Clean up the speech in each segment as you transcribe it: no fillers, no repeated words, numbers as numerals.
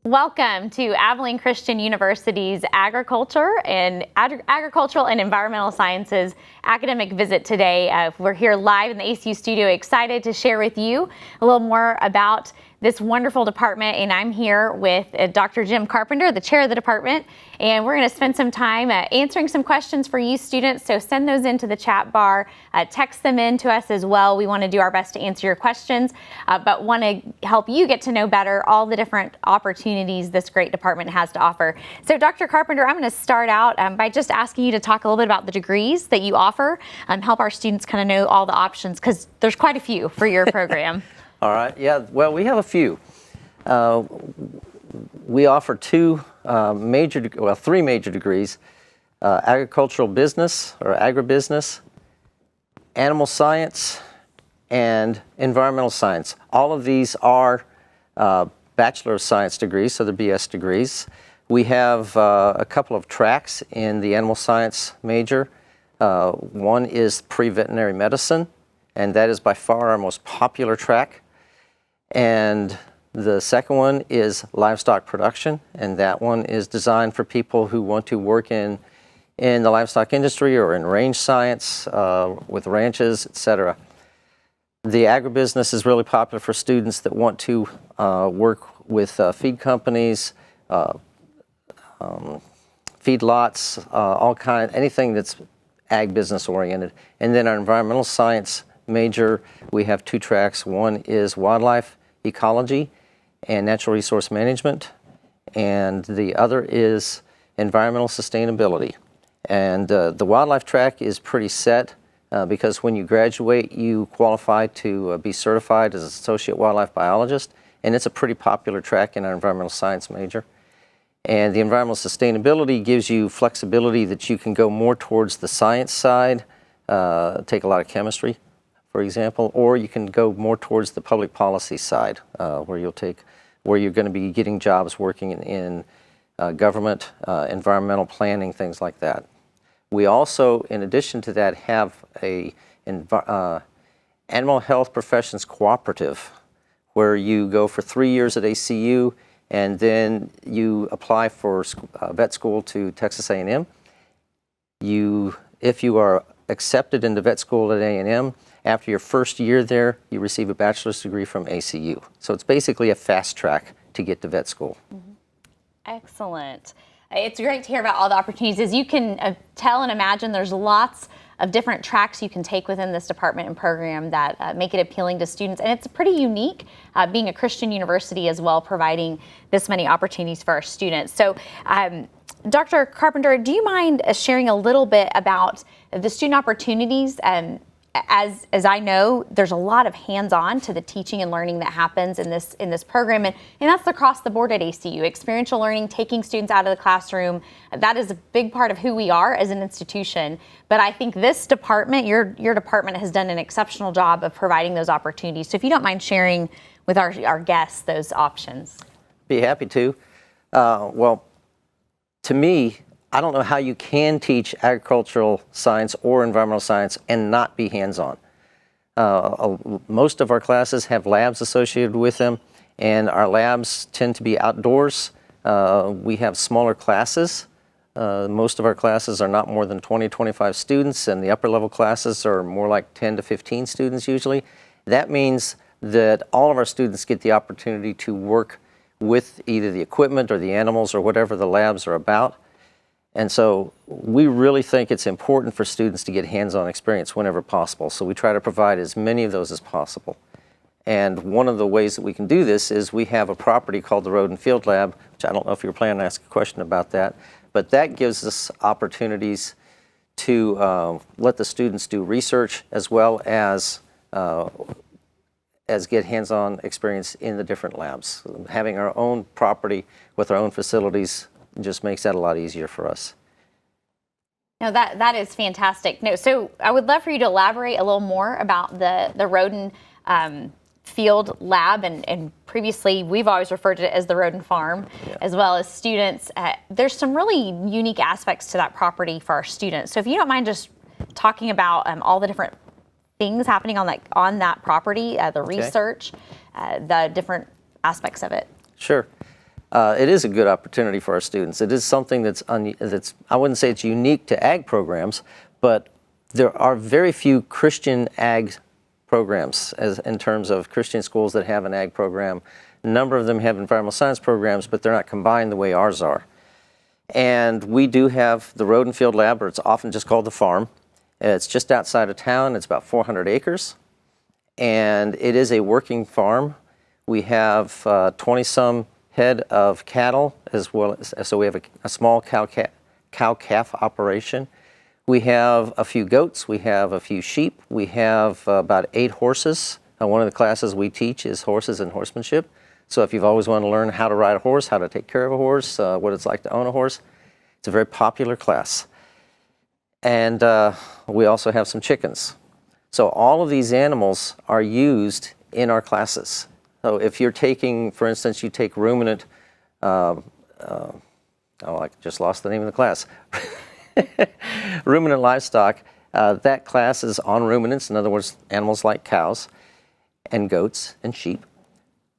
Welcome to Abilene Christian University's Agricultural and Environmental Sciences academic visit today. We're here live in the ACU studio, excited to share with you a little more about this wonderful department. And I'm here with Dr. Jim Carpenter, the chair of the department, and we're going to spend some time answering some questions for you students. So send those into the chat bar, text them in to us as well. We want to do our best to answer your questions, but want to help you get to know better all the different opportunities this great department has to offer. So Dr. Carpenter, I'm going to start out by just asking you to talk a little bit about the degrees that you offer, help our students kind of know all the options, because there's quite a few for your program. All right. Yeah. Well, we have a few. We offer three major degrees: agricultural business or agribusiness, animal science, and environmental science. All of these are Bachelor of Science degrees, so they're BS degrees. We have a couple of tracks in the animal science major. One is pre-veterinary medicine, and that is by far our most popular track. And the second one is livestock production, and that one is designed for people who want to work in the livestock industry or in range science with ranches, etc. The agribusiness is really popular for students that want to work with feed companies, feedlots, anything that's ag business oriented. And then our environmental science major, we have two tracks. One is wildlife ecology and natural resource management, and the other is environmental sustainability. And the wildlife track is pretty set because when you graduate, you qualify to be certified as an associate wildlife biologist, and it's a pretty popular track in our environmental science major. And the environmental sustainability gives you flexibility that you can go more towards the science side, take a lot of chemistry, for example, or you can go more towards the public policy side, where you're going to be getting jobs working in government, environmental planning, things like that. We also, in addition to that, have a animal health professions cooperative, where you go for 3 years at ACU, and then you apply for vet school to Texas A&M. If you are accepted into vet school at A&M, after your first year there, you receive a bachelor's degree from ACU. So it's basically a fast track to get to vet school. Mm-hmm. Excellent. It's great to hear about all the opportunities. As you can tell and imagine, there's lots of different tracks you can take within this department and program that make it appealing to students. And it's pretty unique being a Christian university as well, providing this many opportunities for our students. So Dr. Carpenter, do you mind sharing a little bit about the student opportunities? As I know, there's a lot of hands-on to the teaching and learning that happens in this program, and that's across the board at ACU. Experiential learning, taking students out of the classroom, that is a big part of who we are as an institution. But I think this department, your department, has done an exceptional job of providing those opportunities. So if you don't mind sharing with our guests those options. Be happy to. Well, to me, I don't know how you can teach agricultural science or environmental science and not be hands-on. Most of our classes have labs associated with them, and our labs tend to be outdoors. We have smaller classes. Most of our classes are not more than 20, 25 students, and the upper level classes are more like 10 to 15 students usually. That means that all of our students get the opportunity to work with either the equipment or the animals or whatever the labs are about. And so we really think it's important for students to get hands-on experience whenever possible. So we try to provide as many of those as possible. And one of the ways that we can do this is we have a property called the Rhoden Field Lab, which I don't know if you were planning to ask a question about that, but that gives us opportunities to let the students do research as well as get hands-on experience in the different labs. Having our own property with our own facilities just makes that a lot easier for us. No, that is fantastic. No, so I would love for you to elaborate a little more about the Rhoden Field Lab, and previously we've always referred to it as the Rhoden Farm, as well as students. There's some really unique aspects to that property for our students. So if you don't mind just talking about all the different things happening on that property, the research, the different aspects of it. Sure. It is a good opportunity for our students. It is something that's I wouldn't say it's unique to ag programs, but there are very few Christian ag programs in terms of Christian schools that have an ag program. A number of them have environmental science programs, but they're not combined the way ours are. And we do have the Rhoden Field Lab, or it's often just called the farm. It's just outside of town. It's about 400 acres. And it is a working farm. We have 20-some head of cattle, as well as, so we have a small cow-calf operation. We have a few goats. We have a few sheep. We have about 8 horses. One of the classes we teach is horses and horsemanship. So if you've always wanted to learn how to ride a horse, how to take care of a horse, what it's like to own a horse, it's a very popular class. And we also have some chickens. So all of these animals are used in our classes. So if you're taking, for instance, you take ruminant, I just lost the name of the class. Ruminant livestock, that class is on ruminants, in other words, animals like cows and goats and sheep.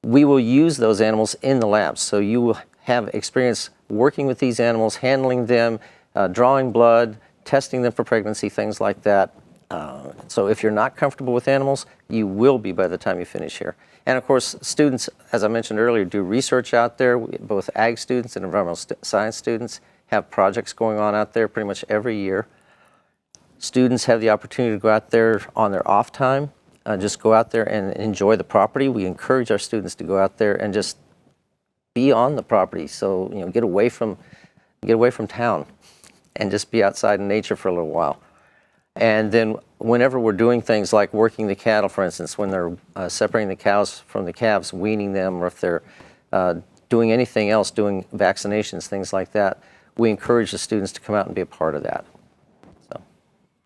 We will use those animals in the labs. So you will have experience working with these animals, handling them, drawing blood, testing them for pregnancy, things like that. So if you're not comfortable with animals, you will be by the time you finish here. And of course, students, as I mentioned earlier, do research out there. Both ag students and environmental science students have projects going on out there pretty much every year. Students have the opportunity to go out there on their off time, just go out there and enjoy the property. We encourage our students to go out there and just be on the property. So, get away from town and just be outside in nature for a little while. And then whenever we're doing things like working the cattle, for instance, when they're separating the cows from the calves, weaning them, or if they're doing anything else, doing vaccinations, things like that, we encourage the students to come out and be a part of that. So,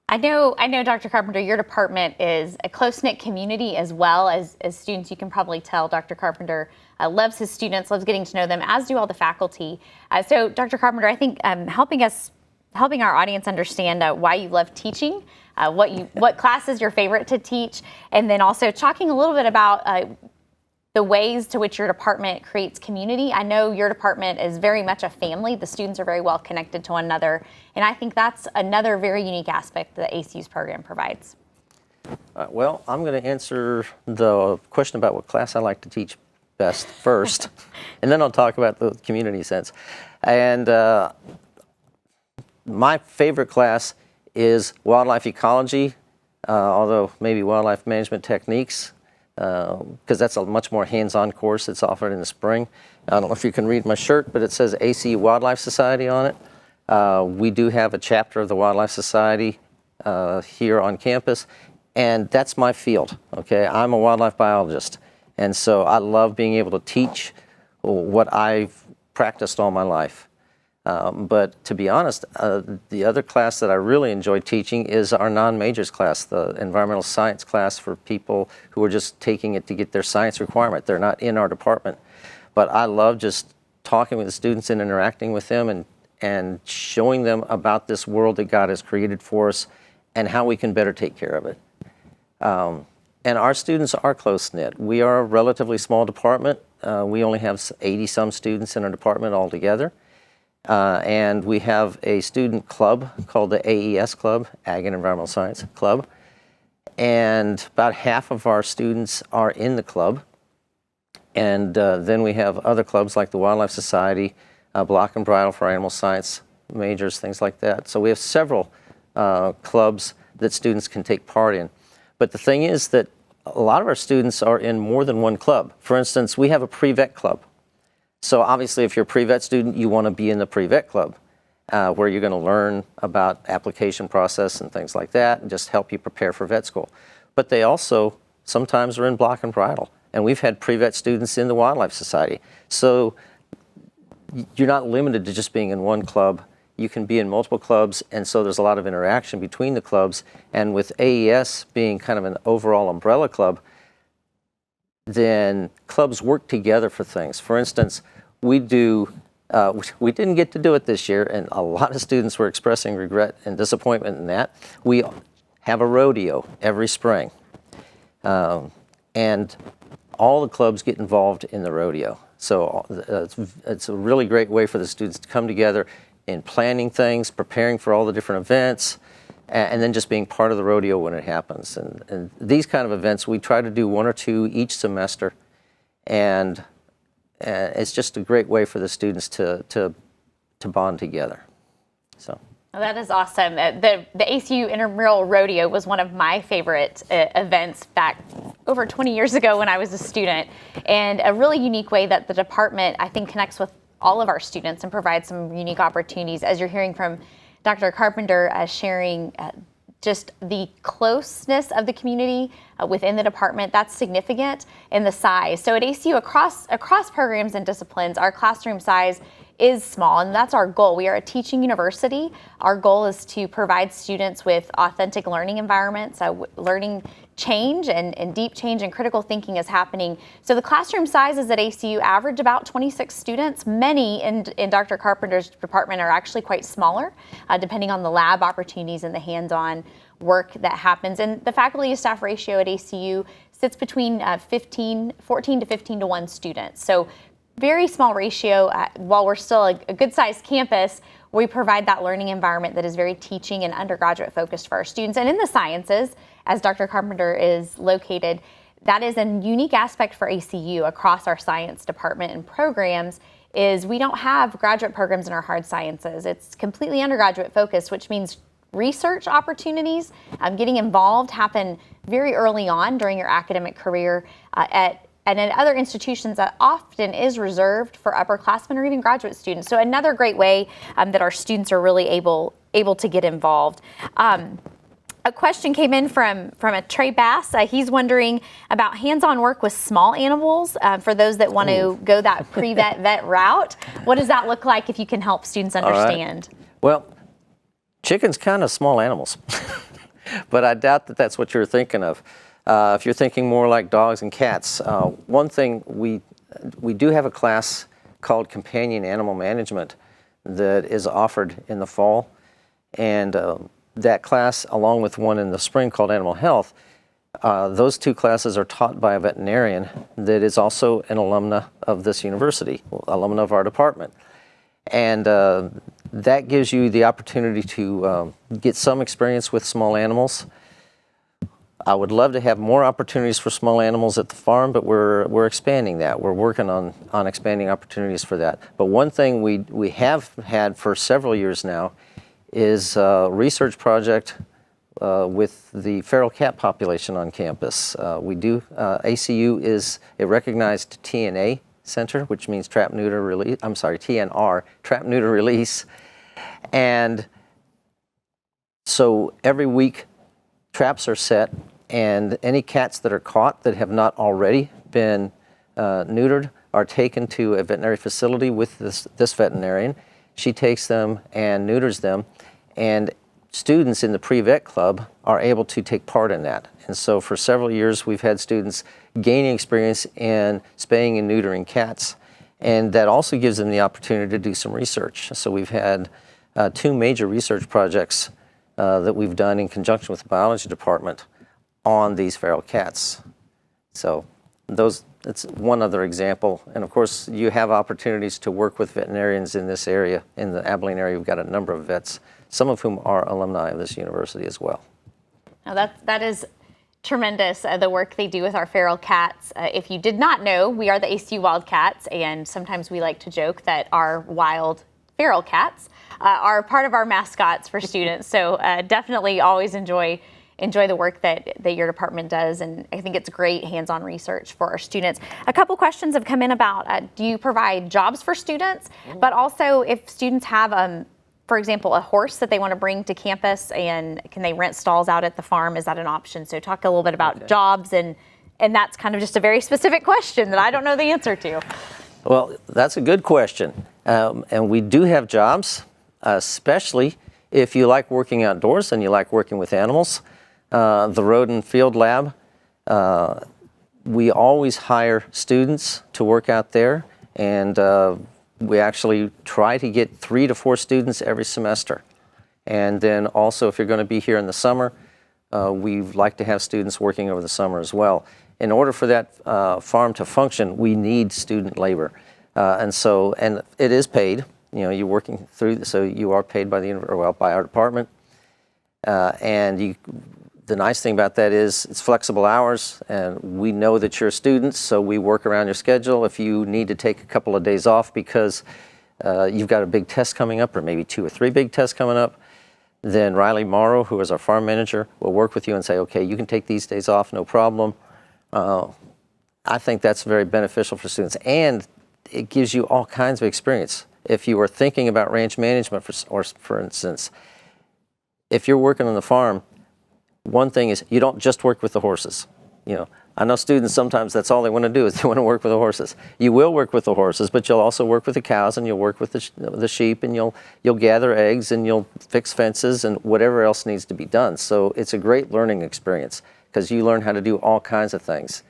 I know, Dr. Carpenter, your department is a close-knit community as well as students. You can probably tell Dr. Carpenter loves his students, loves getting to know them, as do all the faculty. So, Dr. Carpenter, I think helping our audience understand why you love teaching, what class is your favorite to teach, and then also talking a little bit about the ways to which your department creates community. I know your department is very much a family. The students are very well connected to one another, and I think that's another very unique aspect that the ACU's program provides. Well, I'm going to answer the question about what class I like to teach best first, and then I'll talk about the community sense. And my favorite class is wildlife ecology, although maybe wildlife management techniques, because that's a much more hands-on course that's offered in the spring. I don't know if you can read my shirt, but it says ACU Wildlife Society on it. We do have a chapter of the Wildlife Society here on campus, and that's my field, okay? I'm a wildlife biologist, and so I love being able to teach what I've practiced all my life. But to be honest, the other class that I really enjoy teaching is our non-majors class, the environmental science class for people who are just taking it to get their science requirement. They're not in our department. But I love just talking with the students and interacting with them and showing them about this world that God has created for us and how we can better take care of it. And our students are close-knit. We are a relatively small department. We only have 80-some students in our department altogether. And we have a student club called the AES Club, Ag and Environmental Science Club. And about half of our students are in the club. And then we have other clubs like the Wildlife Society, Block and Bridle for animal science majors, things like that. So we have several clubs that students can take part in. But the thing is that a lot of our students are in more than one club. For instance, we have a pre-vet club. So obviously, if you're a pre-vet student, you want to be in the pre-vet club, where you're going to learn about application process and things like that, and just help you prepare for vet school. But they also sometimes are in Block and Bridle, and we've had pre-vet students in the Wildlife Society. So you're not limited to just being in one club. You can be in multiple clubs, and so there's a lot of interaction between the clubs. And with AES being kind of an overall umbrella club, then clubs work together for things. For instance, we didn't get to do it this year, and a lot of students were expressing regret and disappointment in that. We have a rodeo every spring, and all the clubs get involved in the rodeo. So it's a really great way for the students to come together in planning things, preparing for all the different events, and then just being part of the rodeo when it happens. And these kind of events, we try to do 1 or 2 each semester, and it's just a great way for the students to bond together. So. Oh, that is awesome. The ACU Intramural Rodeo was one of my favorite events back over 20 years ago when I was a student, and a really unique way that the department, I think, connects with all of our students and provides some unique opportunities. As you're hearing from Dr. Carpenter sharing just the closeness of the community within the department, that's significant in the size. So at ACU, across programs and disciplines, our classroom size is small, and that's our goal. We are a teaching university. Our goal is to provide students with authentic learning environments. Learning change and deep change and critical thinking is happening. So the classroom sizes at ACU average about 26 students. Many in Dr. Carpenter's department are actually quite smaller, depending on the lab opportunities and the hands-on work that happens. And the faculty to staff ratio at ACU sits between 14 to 15 to 1 students. So very small ratio. While we're still a good-sized campus, we provide that learning environment that is very teaching and undergraduate focused for our students. And in the sciences, as Dr. Carpenter is located, that is a unique aspect for ACU across our science department and programs, is we don't have graduate programs in our hard sciences. It's completely undergraduate focused, which means research opportunities, getting involved happen very early on during your academic career and in other institutions that often is reserved for upperclassmen or even graduate students. So another great way that our students are really able to get involved. A question came in from a Trey Bass. He's wondering about hands-on work with small animals for those that want to go that pre-vet route. What does that look like if you can help students understand? All right. Well, chickens kind of small animals, but I doubt that that's what you're thinking of. If you're thinking more like dogs and cats, one thing we do have a class called Companion Animal Management that is offered in the fall, and that class, along with one in the spring called Animal Health, those 2 classes are taught by a veterinarian that is also an alumna of this university, alumna of our department. And that gives you the opportunity to get some experience with small animals. I would love to have more opportunities for small animals at the farm, but we're expanding that. We're working on expanding opportunities for that. But one thing we have had for several years now is a research project with the feral cat population on campus. ACU is a recognized TNA center, which means trap, neuter, release. I'm sorry, TNR, trap, neuter, release. And so every week traps are set, and any cats that are caught that have not already been neutered are taken to a veterinary facility with this veterinarian. She takes them and neuters them, and students in the pre-vet club are able to take part in that. And so for several years we've had students gaining experience in spaying and neutering cats, and that also gives them the opportunity to do some research. So we've had 2 major research projects that we've done in conjunction with the biology department on these feral cats. So it's one other example. And of course, you have opportunities to work with veterinarians in this area. In the Abilene area, we've got a number of vets, some of whom are alumni of this university as well. Now that is tremendous, the work they do with our feral cats. If you did not know, we are the ACU Wildcats, and sometimes we like to joke that our wild feral cats are part of our mascots for students. So definitely always enjoy the work that your department does, and I think it's great hands-on research for our students. A couple questions have come in about do you provide jobs for students, but also if students have, for example, a horse that they want to bring to campus, and can they rent stalls out at the farm? Is that an option? So talk a little bit about jobs, and that's kind of just a very specific question that I don't know the answer to. Well, that's a good question, and we do have jobs, especially if you like working outdoors and you like working with animals. The Rhoden Field Lab, we always hire students to work out there, and we actually try to get 3 to 4 students every semester. And then also, if you're going to be here in the summer, we like to have students working over the summer as well. In order for that farm to function, we need student labor. And it is paid. You're working through, so you are paid by by our department. The nice thing about that is it's flexible hours, and we know that you're a student, so we work around your schedule. If you need to take a couple of days off because you've got a big test coming up, or maybe 2 or 3 big tests coming up, then Riley Morrow, who is our farm manager, will work with you and say, okay, you can take these days off, no problem. I think that's very beneficial for students, and it gives you all kinds of experience. If you are thinking about ranch management, for instance, if you're working on the farm, one thing is you don't just work with the horses. I know students sometimes that's all they want to do is they want to work with the horses. You will work with the horses, but you'll also work with the cows, and you'll work with the sheep, and you'll gather eggs, and you'll fix fences and whatever else needs to be done. So it's a great learning experience because you learn how to do all kinds of things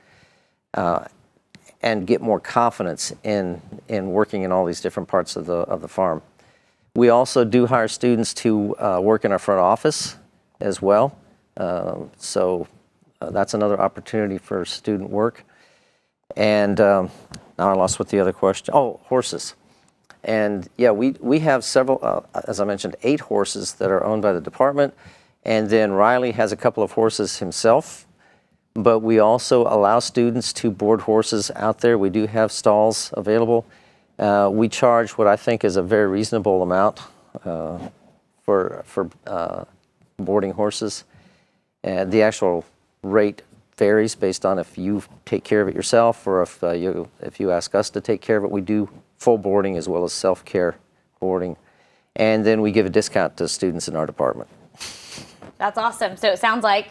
and get more confidence in working in all these different parts of the farm. We also do hire students to work in our front office as well. So that's another opportunity for student work. And now I lost what the other question. Oh, horses. And yeah, we have several, as I mentioned, 8 horses that are owned by the department. And then Riley has a couple of horses himself. But we also allow students to board horses out there. We do have stalls available. We charge what I think is a very reasonable amount for boarding horses. And the actual rate varies based on if you take care of it yourself or if you ask us to take care of it. We do full boarding as well as self-care boarding. And then we give a discount to students in our department. That's awesome. So it sounds like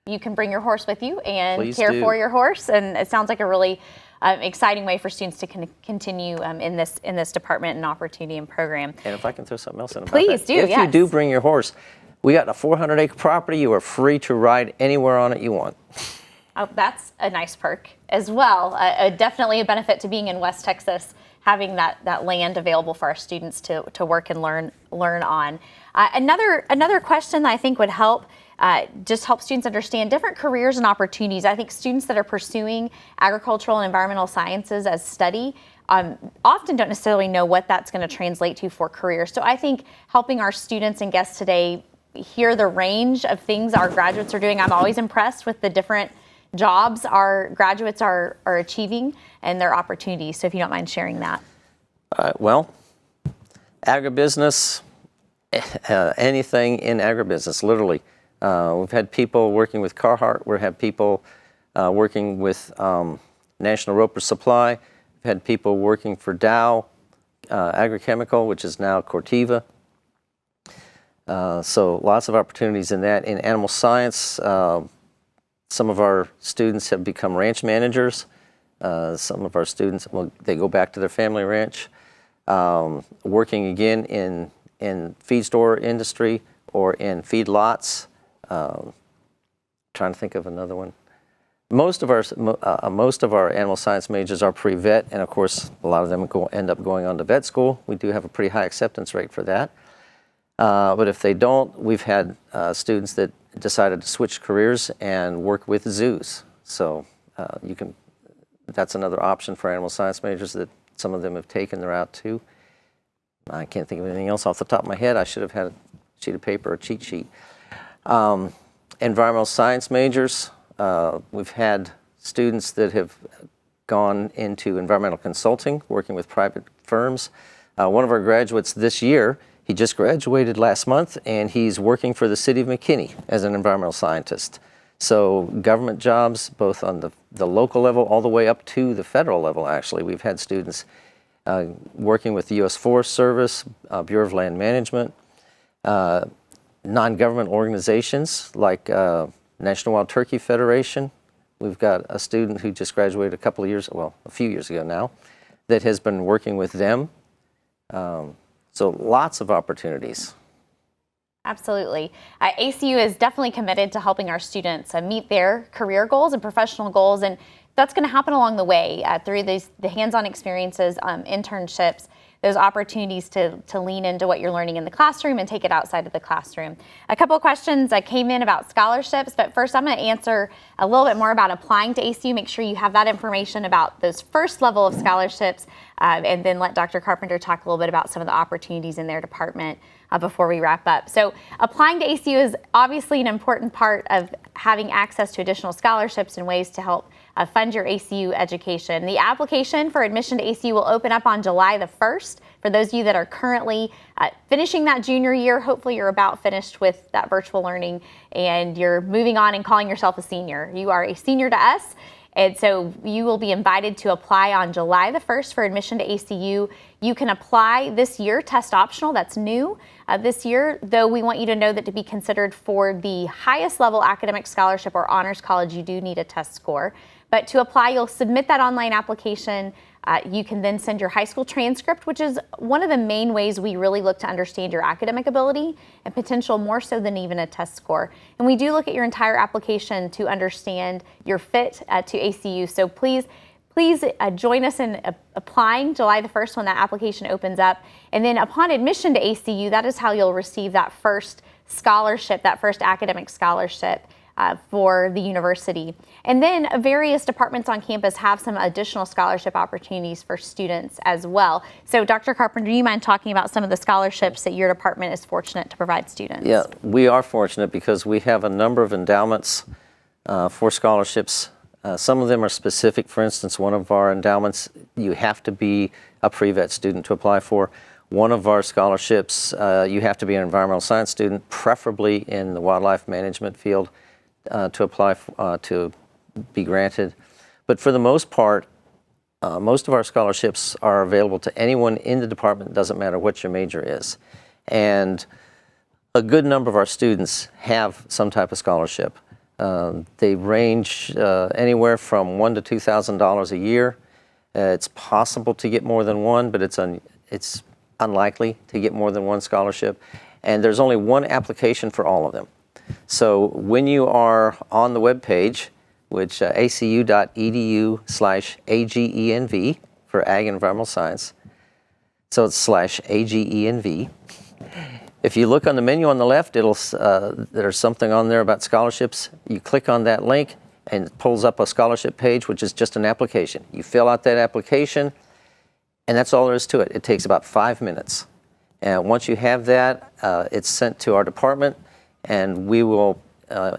you can bring your horse with you and Please care do. for your horse. And it sounds like a really exciting way for students to continue in this department and opportunity and program. And if I can throw something else in about Please that. do, If yes. you do bring your horse, we got a 400-acre property. You are free to ride anywhere on it you want. Oh, that's a nice perk as well. Definitely a benefit to being in West Texas, having that land available for our students to work and learn on. Another question that I think would help just help students understand different careers and opportunities. I think students that are pursuing agricultural and environmental sciences as study often don't necessarily know what that's going to translate to for careers. So I think helping our students and guests today hear the range of things our graduates are doing. I'm always impressed with the different jobs our graduates are achieving and their opportunities. So if you don't mind sharing that. Well, agribusiness, anything in agribusiness, literally. We've had people working with Carhartt. We've had people working with National Roper Supply. We've had people working for Dow Agrochemical, which is now Corteva. So lots of opportunities in that. In animal science, some of our students have become ranch managers. Some of our students, well, they go back to their family ranch. Working again in feed store industry or in feedlots. Trying to think of another one. Most of our animal science majors are pre-vet, and of course, a lot of them end up going on to vet school. We do have a pretty high acceptance rate for that. But if they don't, we've had students that decided to switch careers and work with zoos. So that's another option for animal science majors that some of them have taken the route too. I can't think of anything else off the top of my head. I should have had a sheet of paper or a cheat sheet. Environmental science majors, we've had students that have gone into environmental consulting, working with private firms. One of our graduates this year, he just graduated last month, and he's working for the city of McKinney as an environmental scientist. So government jobs, both on the local level all the way up to the federal level, actually. We've had students working with the U.S. Forest Service, Bureau of Land Management, non-government organizations like National Wild Turkey Federation. We've got a student who just graduated a few years ago now, that has been working with them. So lots of opportunities. Absolutely. ACU is definitely committed to helping our students meet their career goals and professional goals, and that's going to happen along the way through the hands-on experiences, internships those opportunities to lean into what you're learning in the classroom and take it outside of the classroom. A couple of questions came in about scholarships, but first I'm going to answer a little bit more about applying to ACU. Make sure you have that information about those first level of scholarships, and then let Dr. Carpenter talk a little bit about some of the opportunities in their department before we wrap up. So applying to ACU is obviously an important part of having access to additional scholarships and ways to help fund your ACU education. The application for admission to ACU will open up on July the 1st. For those of you that are currently finishing that junior year, hopefully you're about finished with that virtual learning and you're moving on and calling yourself a senior. You are a senior to us. And so you will be invited to apply on July the 1st for admission to ACU. You can apply this year, test optional, that's new this year, though we want you to know that to be considered for the highest level academic scholarship or honors college, you do need a test score. But to apply, you'll submit that online application. You can then send your high school transcript, which is one of the main ways we really look to understand your academic ability and potential more so than even a test score. And we do look at your entire application to understand your fit to ACU. So please join us in applying July the 1st when that application opens up. And then upon admission to ACU, that is how you'll receive that first scholarship, that first academic scholarship for the university. And then various departments on campus have some additional scholarship opportunities for students as well. So Dr. Carpenter, do you mind talking about some of the scholarships that your department is fortunate to provide students? Yeah, we are fortunate because we have a number of endowments for scholarships. Some of them are specific. For instance, one of our endowments, you have to be a pre-vet student to apply for. One of our scholarships, you have to be an environmental science student, preferably in the wildlife management field, to apply to be granted. But for the most part, most of our scholarships are available to anyone in the department, doesn't matter what your major is. And a good number of our students have some type of scholarship. They range anywhere from $1,000 to $2,000 a year. It's possible to get more than one, but it's unlikely to get more than one scholarship. And there's only one application for all of them. So when you are on the web page, which acu.edu/AGENV for Ag and Environmental Science, so it's /AGENV. If you look on the menu on the left, there's something on there about scholarships. You click on that link and it pulls up a scholarship page, which is just an application. You fill out that application, and that's all there is to it. It takes about 5 minutes. And once you have that, it's sent to our department, and we will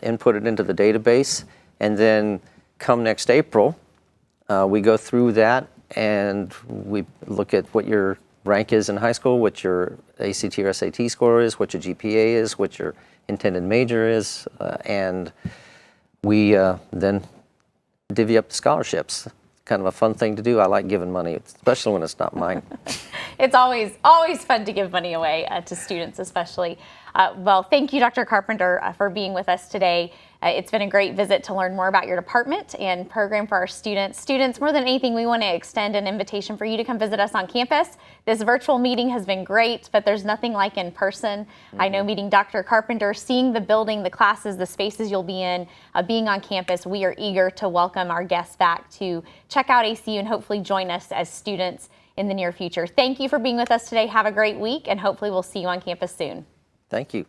input it into the database. And then come next April, we go through that and we look at what your rank is in high school, what your ACT or SAT score is, what your GPA is, what your intended major is, and we then divvy up the scholarships. Kind of a fun thing to do. I like giving money, especially when it's not mine. It's always fun to give money away to students, especially. Well, thank you, Dr. Carpenter, for being with us today. It's been a great visit to learn more about your department and program for our students. Students, more than anything, we want to extend an invitation for you to come visit us on campus. This virtual meeting has been great, but there's nothing like in person. Mm-hmm. I know meeting Dr. Carpenter, seeing the building, the classes, the spaces you'll be in, being on campus, we are eager to welcome our guests back to check out ACU and hopefully join us as students in the near future. Thank you for being with us today. Have a great week, and hopefully we'll see you on campus soon. Thank you.